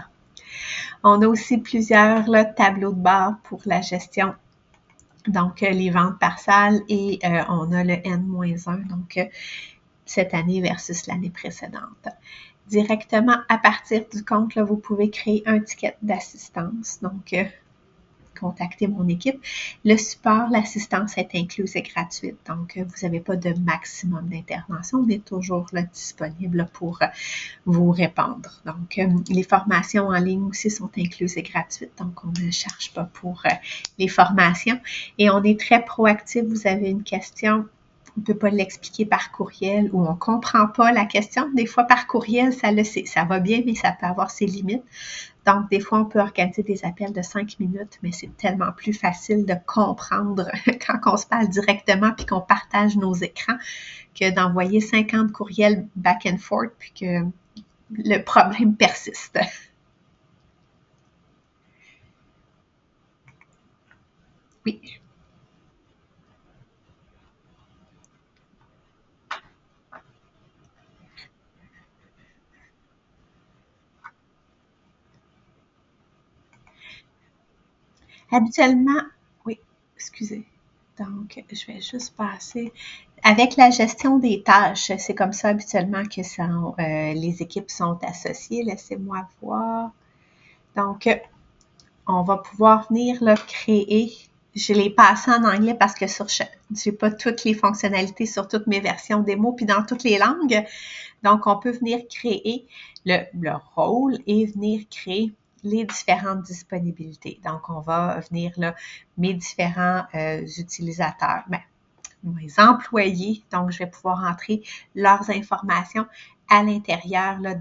On a aussi plusieurs là, tableaux de bord pour la gestion. Donc, les ventes par salle et on a le N-1, donc cette année versus l'année précédente. Directement à partir du compte, là, vous pouvez créer un ticket d'assistance. Donc, contacter mon équipe. Le support, l'assistance est incluse et gratuite. Donc, vous n'avez pas de maximum d'intervention. On est toujours là, disponible pour vous répondre. Donc, les formations en ligne aussi sont incluses et gratuites. Donc, on ne charge pas pour les formations. Et on est très proactif. Vous avez une question, on ne peut pas l'expliquer par courriel ou on ne comprend pas la question. Des fois, par courriel, ça va bien, mais ça peut avoir ses limites. Donc, des fois, on peut organiser des appels de 5 minutes, mais c'est tellement plus facile de comprendre quand on se parle directement puis qu'on partage nos écrans que d'envoyer 50 courriels back and forth puis que le problème persiste. Oui. Habituellement, oui, excusez. Donc, je vais juste passer. Avec la gestion des tâches, c'est comme ça habituellement que les équipes sont associées. Laissez-moi voir. Donc, on va pouvoir venir là, créer. Je l'ai passé en anglais parce que je n'ai pas toutes les fonctionnalités sur toutes mes versions démo puis dans toutes les langues. Donc, on peut venir créer le rôle et venir créer les différentes disponibilités. Donc, on va venir là, mes différents utilisateurs, mes employés. Donc, je vais pouvoir entrer leurs informations à l'intérieur là,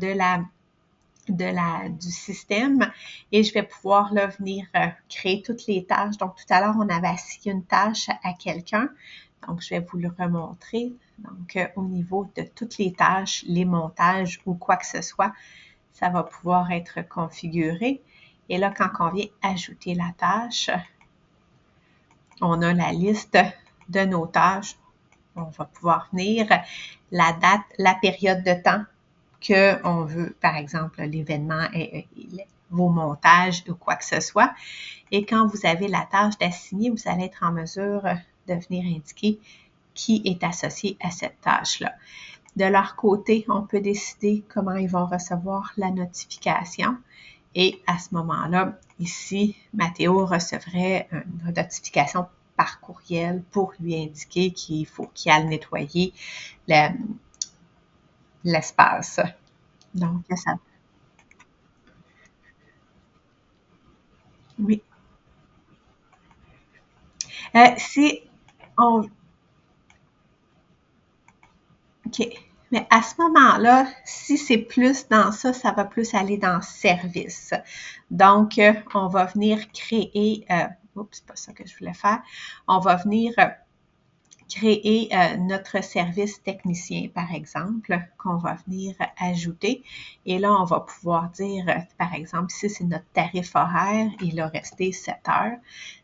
du système et je vais pouvoir là, venir créer toutes les tâches. Donc, tout à l'heure, on avait assigné une tâche à quelqu'un. Donc, je vais vous le remontrer. Donc, au niveau de toutes les tâches, les montages ou quoi que ce soit, ça va pouvoir être configuré. Et là, quand on vient ajouter la tâche, on a la liste de nos tâches. On va pouvoir venir la date, la période de temps qu'on veut, par exemple, l'événement, vos montages ou quoi que ce soit. Et quand vous avez la tâche d'assigner, vous allez être en mesure de venir indiquer qui est associé à cette tâche-là. De leur côté, on peut décider comment ils vont recevoir la notification. Et à ce moment-là, ici, Mathéo recevrait une notification par courriel pour lui indiquer qu'il faut qu'il aille nettoyer l'espace. Donc, ça. Oui. Si on. OK. Mais à ce moment-là, si c'est plus dans ça, ça va plus aller dans service. Donc, on va venir créer. Oups, c'est pas ça que je voulais faire. On va venir créer notre service technicien, par exemple, qu'on va venir ajouter. Et là, on va pouvoir dire, par exemple, si c'est notre tarif horaire, il a resté 7 heures.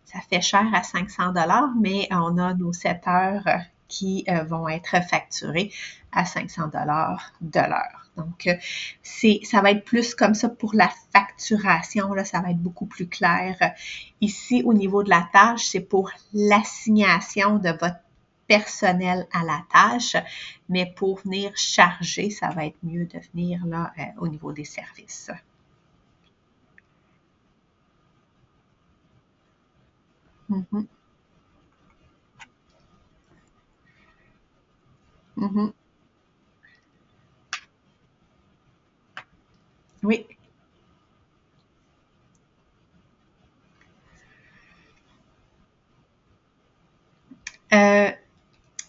Ça fait cher à 500 $, mais on a nos 7 heures qui vont être facturées à 500 $ de l'heure. Donc, ça va être plus comme ça pour la facturation, là, ça va être beaucoup plus clair. Ici, au niveau de la tâche, c'est pour l'assignation de votre personnel à la tâche, mais pour venir charger, ça va être mieux de venir là au niveau des services. Mm-hmm. Mm-hmm. Oui.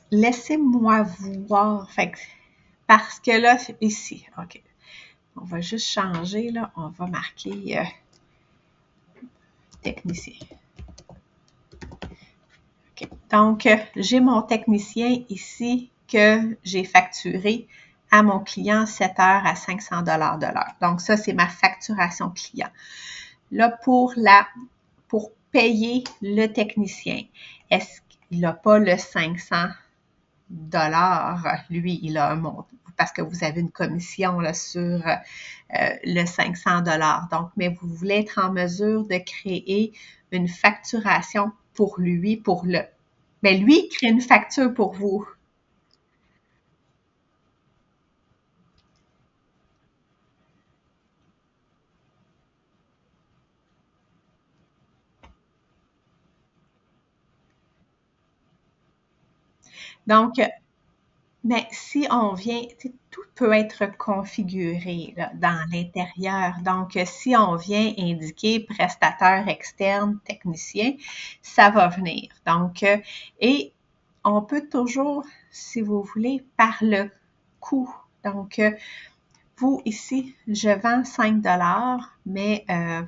Laissez-moi voir. Fait que, parce que là, ici, OK. On va juste changer, là. On va marquer technicien. Okay. Donc, j'ai mon technicien ici que j'ai facturé à mon client 7 heures à 500 $ de l'heure. Donc, ça, c'est ma facturation client. Là, pour payer le technicien, est-ce qu'il n'a pas le 500 $? Lui, il a un montant parce que vous avez une commission là, sur le 500 $. Donc, mais vous voulez être en mesure de créer une facturation pour lui, mais lui, il crée une facture pour vous. Donc, mais si on vient, tout peut être configuré là, dans l'intérieur. Donc, si on vient indiquer prestataire externe, technicien, ça va venir. Donc, et on peut toujours, si vous voulez, par le coût. Donc, vous, ici, je vends 5 $, mais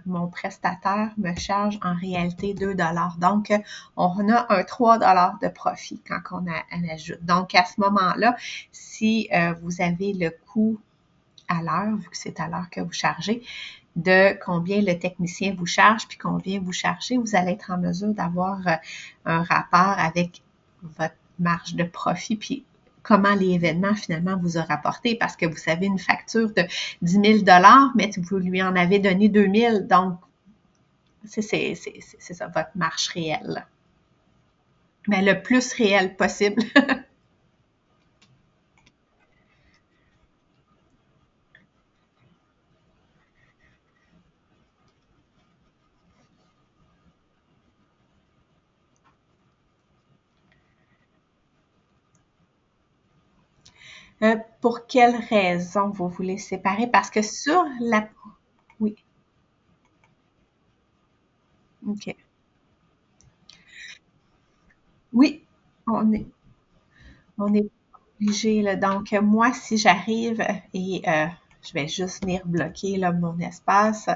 mon prestataire me charge en réalité 2 $. Donc, on a un 3 $ de profit quand on ajoute. Donc, à ce moment-là, si vous avez le coût à l'heure, vu que c'est à l'heure que vous chargez, de combien le technicien vous charge, puis combien vous chargez, vous allez être en mesure d'avoir un rapport avec votre marge de profit, puis comment l'événement finalement vous a rapporté, parce que vous avez une facture de 10 000 $, mais vous lui en avez donné 2 000 $. Donc, c'est ça, votre marge réelle. Mais le plus réel possible. Pour quelle raison vous voulez séparer? Parce que sur la... Oui, OK. Oui, on est, on est obligé. Là. Donc, moi, si j'arrive et je vais juste venir bloquer là, mon espace.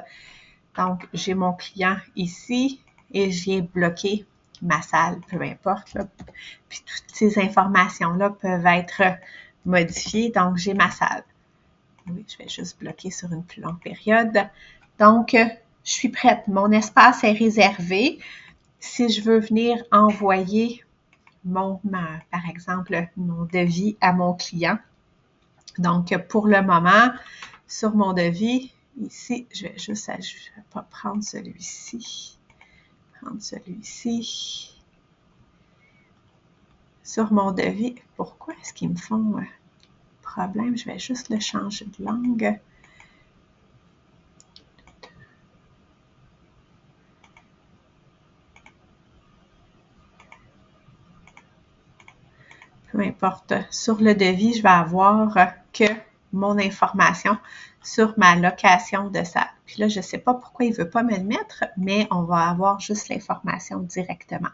Donc, j'ai mon client ici et je viens bloquer ma salle, peu importe. Là. Puis, toutes ces informations-là peuvent être modifiées. Donc, j'ai ma salle. Oui, je vais juste bloquer sur une plus longue période. Donc, je suis prête. Mon espace est réservé. Si je veux venir envoyer par exemple, mon devis à mon client, Donc, pour le moment, sur mon devis, ici, je vais juste pas prendre celui-ci. Prendre celui-ci. Sur mon devis, pourquoi est-ce qu'ils me font problème? Je vais juste le changer de langue. Peu importe. Sur le devis, je vais avoir que mon information sur ma location de salle. Puis là, je ne sais pas pourquoi il ne veut pas me le mettre, mais on va avoir juste l'information directement.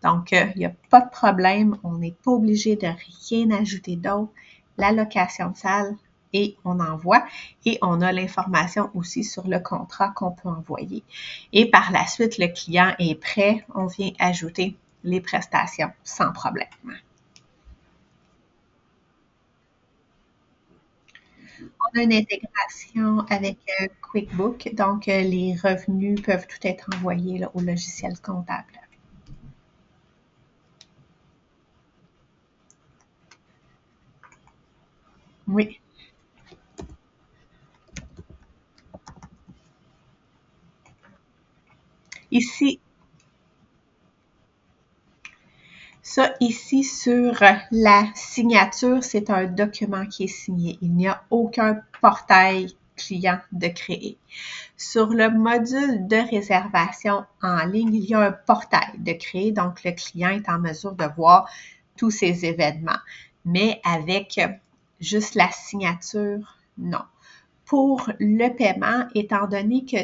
Donc, il n'y a pas de problème. On n'est pas obligé de rien ajouter d'autre. La location de salle et on envoie. Et on a l'information aussi sur le contrat qu'on peut envoyer. Et par la suite, le client est prêt. On vient ajouter les prestations sans problème. On a une intégration avec QuickBook, donc les revenus peuvent tout être envoyés là, au logiciel comptable. Oui. Ici, ça ici sur la signature, c'est un document qui est signé. Il n'y a aucun portail client de créer. Sur le module de réservation en ligne, il y a un portail de créer, donc le client est en mesure de voir tous ces événements. Mais avec juste la signature, non. Pour le paiement, étant donné que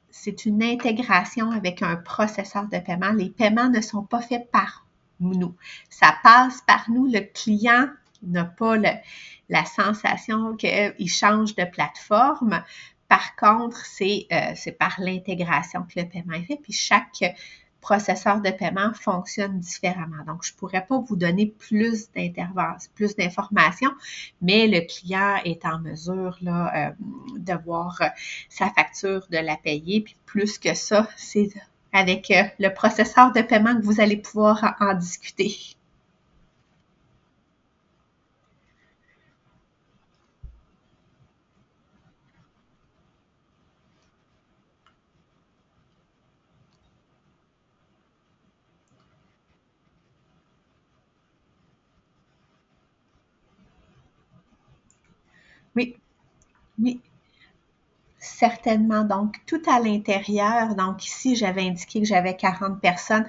c'est une intégration avec un processeur de paiement, les paiements ne sont pas faits par nous. Ça passe par nous. Le client n'a pas la sensation qu'il change de plateforme. Par contre, c'est par l'intégration que le paiement est fait. Puis chaque processeur de paiement fonctionne différemment. Donc, je ne pourrais pas vous donner plus d'informations, mais le client est en mesure là, de voir sa facture, de la payer. Puis plus que ça, c'est avec le processeur de paiement que vous allez pouvoir en discuter. Oui, oui. Certainement. Donc, tout à l'intérieur, donc ici, j'avais indiqué que j'avais 40 personnes,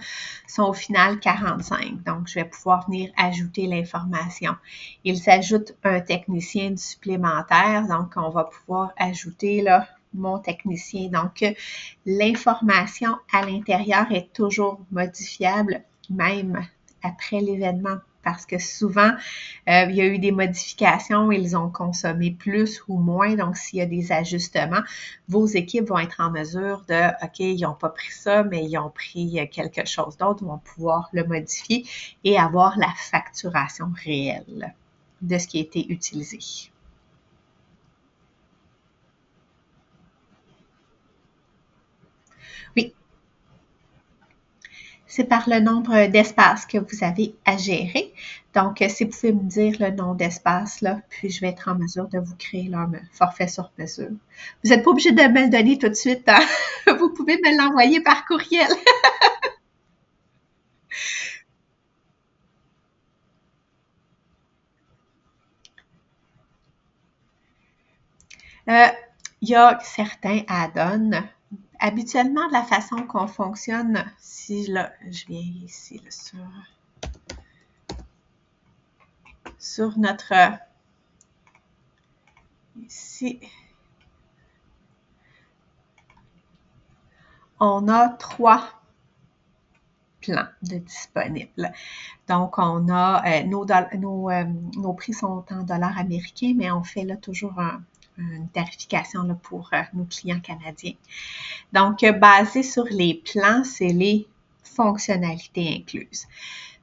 sont au final 45. Donc, je vais pouvoir venir ajouter l'information. Il s'ajoute un technicien supplémentaire, donc on va pouvoir ajouter là mon technicien. Donc, l'information à l'intérieur est toujours modifiable, même après l'événement parce que souvent, il y a eu des modifications, ils ont consommé plus ou moins. Donc, s'il y a des ajustements, vos équipes vont être en mesure de, OK, ils n'ont pas pris ça, mais ils ont pris quelque chose d'autre, vont pouvoir le modifier et avoir la facturation réelle de ce qui a été utilisé. Oui, c'est par le nombre d'espaces que vous avez à gérer. Donc, si vous pouvez me dire le nom d'espace, là, puis je vais être en mesure de vous créer leur forfait sur mesure. Vous n'êtes pas obligé de me le donner tout de suite, hein? Vous pouvez me l'envoyer par courriel. Euh, il y a certains add-ons. Habituellement, la façon qu'on fonctionne, si là, je viens ici là, sur notre ici, on a 3 plans de disponibles. Donc, on a nos prix sont en dollars américains, mais on fait là toujours une tarification là, pour nos clients canadiens. Donc, basé sur les plans, c'est les fonctionnalités incluses.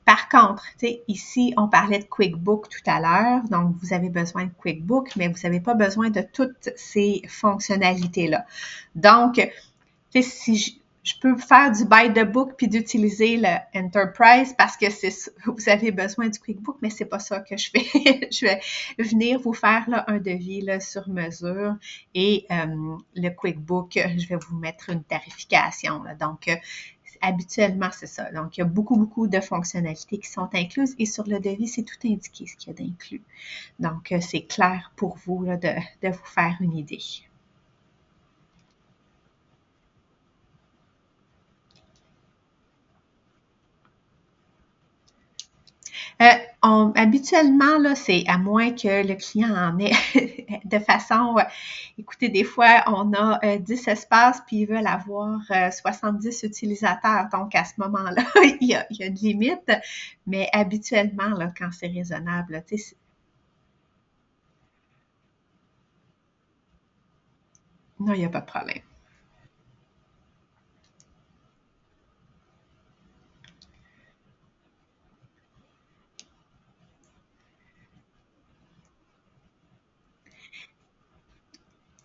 Par contre, ici, on parlait de QuickBook tout à l'heure. Donc, vous avez besoin de QuickBook, mais vous n'avez pas besoin de toutes ces fonctionnalités-là. Donc, si Je peux faire du buy the book puis d'utiliser le Enterprise parce que vous avez besoin du QuickBook, mais c'est pas ça que je fais. Je vais venir vous faire là, un devis là, sur mesure et le QuickBook, je vais vous mettre une tarification. Là. Donc, habituellement, c'est ça. Donc, il y a beaucoup de fonctionnalités qui sont incluses et sur le devis, c'est tout indiqué ce qu'il y a d'inclus. Donc, c'est clair pour vous là, de vous faire une idée. Habituellement, là, c'est à moins que le client en ait de façon, écoutez, des fois, on a 10 espaces puis ils veulent avoir 70 utilisateurs. Donc, à ce moment-là, il y a une limite. Mais habituellement, là, quand c'est raisonnable, tu sais, non, il n'y a pas de problème.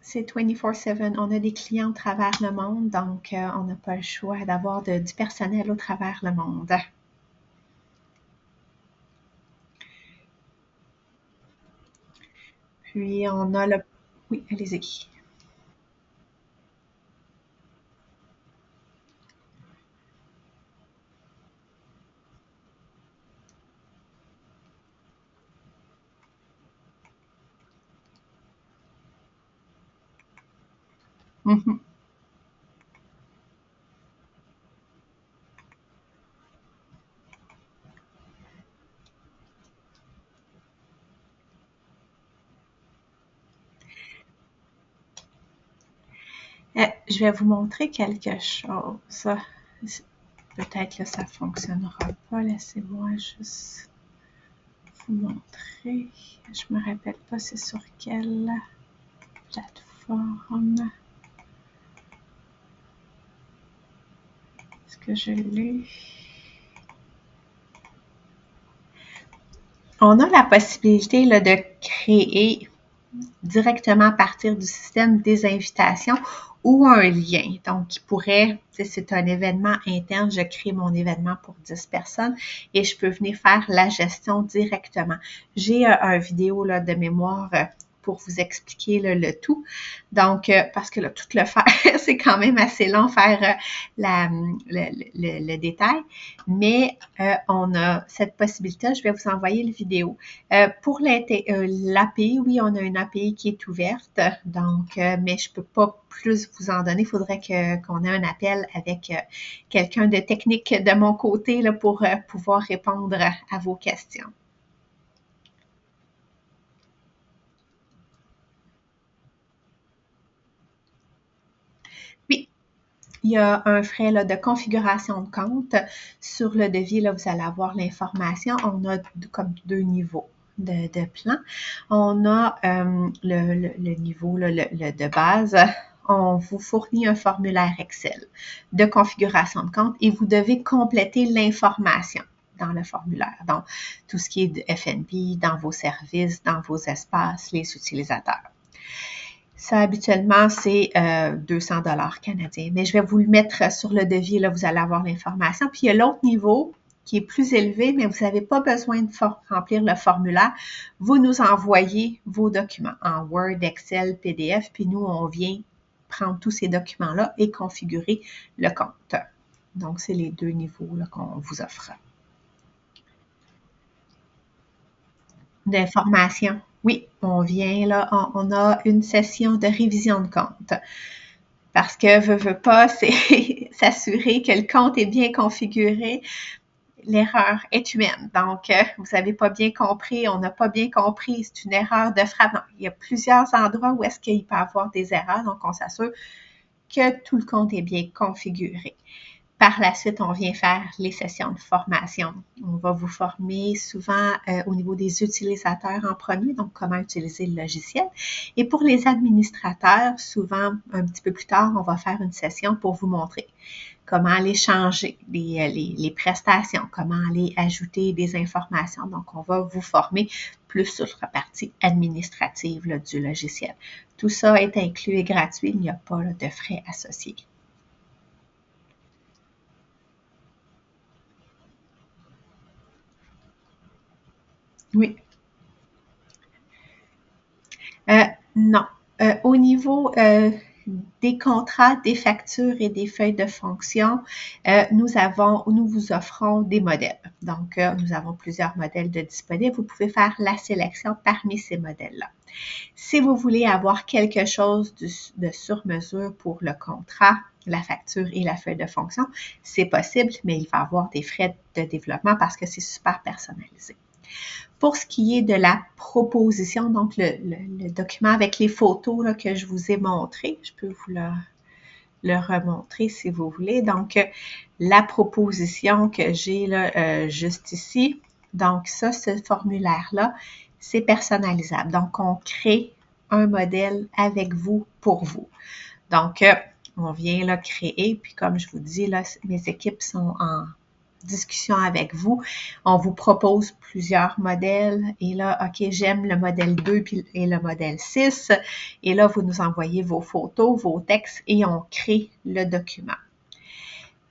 C'est 24/7. On a des clients au travers le monde, donc on n'a pas le choix d'avoir du personnel au travers le monde. Puis on a le... Oui, allez-y. Mhm. Je vais vous montrer quelque chose. Peut-être que ça ne fonctionnera pas. Laissez-moi juste vous montrer. Je ne me rappelle pas c'est sur quelle plateforme. Est-ce que je l'ai? On a la possibilité là, de créer directement à partir du système des invitations ou un lien. Donc, qui pourrait, c'est un événement interne, je crée mon événement pour 10 personnes et je peux venir faire la gestion directement. J'ai un vidéo là, de mémoire pour vous expliquer là, le tout. Donc, parce que là, tout le faire, c'est quand même assez long faire le détail, mais on a cette possibilité. Je vais vous envoyer le vidéo. Pour l'API, oui, on a une API qui est ouverte, donc, mais je ne peux pas plus vous en donner. Il faudrait qu'on ait un appel avec quelqu'un de technique de mon côté là, pour pouvoir répondre à vos questions. Oui, il y a un frais là, de configuration de compte. Sur le devis, là, vous allez avoir l'information. On a comme deux niveaux de plan. On a le niveau là, de base. On vous fournit un formulaire Excel de configuration de compte et vous devez compléter l'information dans le formulaire. Donc, tout ce qui est de FNB, dans vos services, dans vos espaces, les utilisateurs. Ça, habituellement, c'est 200 $ canadiens. Mais je vais vous le mettre sur le devis. Là, vous allez avoir l'information. Puis, il y a l'autre niveau qui est plus élevé, mais vous n'avez pas besoin de remplir le formulaire. Vous nous envoyez vos documents en Word, Excel, PDF, puis nous, on vient prendre tous ces documents-là et configurer le compte. Donc, c'est les deux niveaux qu'on vous offre. D'information. Oui, on vient là, on a une session de révision de compte. Parce que veut pas, c'est s'assurer que le compte est bien configuré. L'erreur est humaine. Donc, vous n'avez pas bien compris, on n'a pas bien compris, c'est une erreur de frappe. Non, il y a plusieurs endroits où est-ce qu'il peut y avoir des erreurs, donc on s'assure que tout le compte est bien configuré. Par la suite, on vient faire les sessions de formation. On va vous former souvent au niveau des utilisateurs en premier, donc comment utiliser le logiciel. Et pour les administrateurs, souvent un petit peu plus tard, on va faire une session pour vous montrer comment aller changer les prestations, comment aller ajouter des informations. Donc, on va vous former plus sur la partie administrative là, du logiciel. Tout ça est inclus et gratuit, il n'y a pas là, de frais associés. Oui. Non. Au niveau des contrats, des factures et des feuilles de fonction, nous vous offrons des modèles. Donc, nous avons plusieurs modèles de disponibles. Vous pouvez faire la sélection parmi ces modèles-là. Si vous voulez avoir quelque chose de sur mesure pour le contrat, la facture et la feuille de fonction, c'est possible, mais il va y avoir des frais de développement parce que c'est super personnalisé. Pour ce qui est de la proposition, donc le document avec les photos là, que je vous ai montré, je peux vous le remontrer si vous voulez. Donc, la proposition que j'ai là juste ici, donc ça, ce formulaire-là, c'est personnalisable. Donc, on crée un modèle avec vous, pour vous. Donc, on vient là créer, puis comme je vous dis, là, mes équipes sont en discussion avec vous. On vous propose plusieurs modèles et là, OK, j'aime le modèle 2 et le modèle 6. Et là, vous nous envoyez vos photos, vos textes et on crée le document.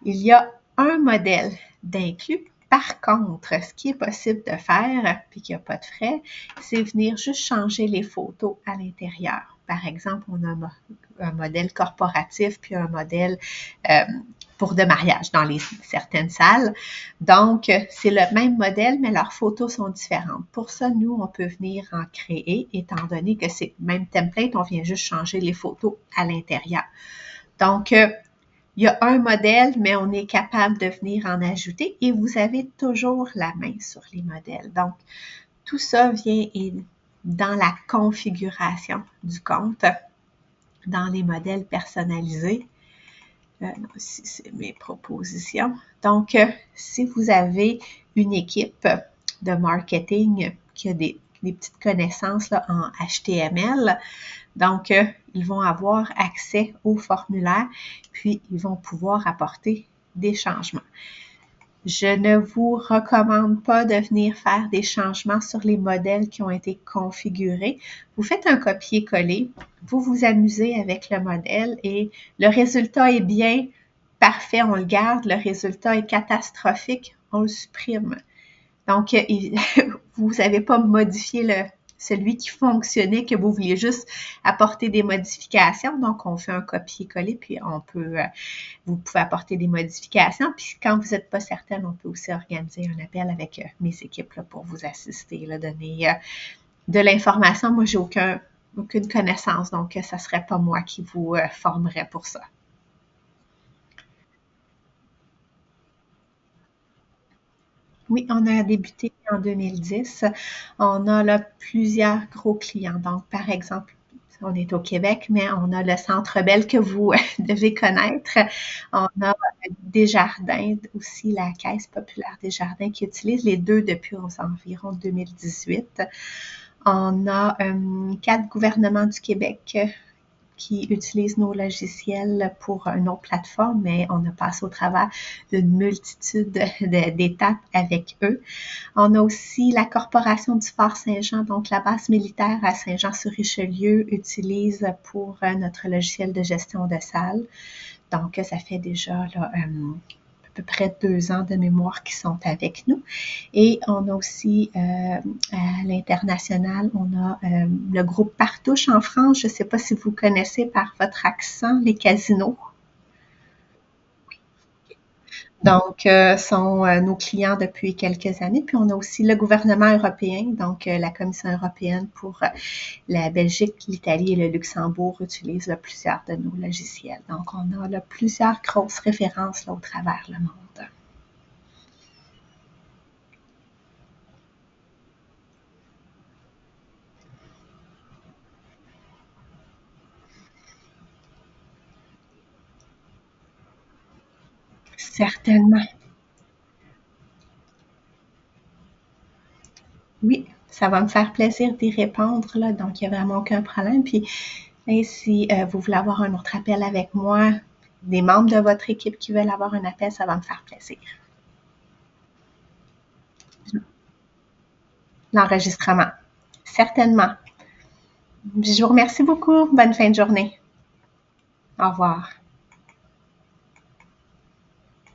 Il y a un modèle d'inclus. Par contre, ce qui est possible de faire, puis qu'il n'y a pas de frais, c'est venir juste changer les photos à l'intérieur. Par exemple, on a un modèle corporatif puis un modèle pour de mariage dans certaines salles. Donc, c'est le même modèle, mais leurs photos sont différentes. Pour ça, nous, on peut venir en créer, étant donné que c'est le même template, on vient juste changer les photos à l'intérieur. Donc, il y a un modèle, mais on est capable de venir en ajouter et vous avez toujours la main sur les modèles. Donc, tout ça vient dans la configuration du compte, dans les modèles personnalisés. Si c'est mes propositions. Donc, si vous avez une équipe de marketing qui a des petites connaissances là, en HTML, donc, ils vont avoir accès au formulaire, puis ils vont pouvoir apporter des changements. Je ne vous recommande pas de venir faire des changements sur les modèles qui ont été configurés. Vous faites un copier-coller, vous vous amusez avec le modèle et le résultat est bien, parfait, on le garde. Le résultat est catastrophique, on le supprime. Donc, vous n'avez pas modifié celui qui fonctionnait, que vous vouliez juste apporter des modifications. Donc, on fait un copier-coller, puis vous pouvez apporter des modifications. Puis, quand vous n'êtes pas certaine, on peut aussi organiser un appel avec mes équipes là, pour vous assister, là, donner de l'information. Moi, j'ai aucune connaissance, donc ça ne serait pas moi qui vous formerais pour ça. Oui, on a débuté en 2010. On a là plusieurs gros clients. Donc, par exemple, on est au Québec, mais on a le Centre Bell que vous devez connaître. On a Desjardins, aussi la Caisse populaire Desjardins qui utilise les deux depuis environ 2018. On a 4 gouvernements du Québec qui utilisent nos logiciels pour une autre plateforme, mais on a passé au travers d'une multitude d'étapes avec eux. On a aussi la Corporation du Fort Saint-Jean, donc la base militaire à Saint-Jean-sur-Richelieu utilise pour notre logiciel de gestion de salle. Donc, ça fait déjà là, à peu près 2 ans de mémoire qui sont avec nous. Et on a aussi à l'international, on a le groupe Partouche en France. Je ne sais pas si vous connaissez par votre accent les casinos. Donc, sont nos clients depuis quelques années. Puis, on a aussi le gouvernement européen, donc la Commission européenne pour la Belgique, l'Italie et le Luxembourg utilisent là, plusieurs de nos logiciels. Donc, on a là, plusieurs grosses références là, au travers le monde. Certainement. Oui, ça va me faire plaisir d'y répondre, là, donc il n'y a vraiment aucun problème. Puis, si vous voulez avoir un autre appel avec moi, des membres de votre équipe qui veulent avoir un appel, ça va me faire plaisir. L'enregistrement. Certainement. Je vous remercie beaucoup. Bonne fin de journée. Au revoir.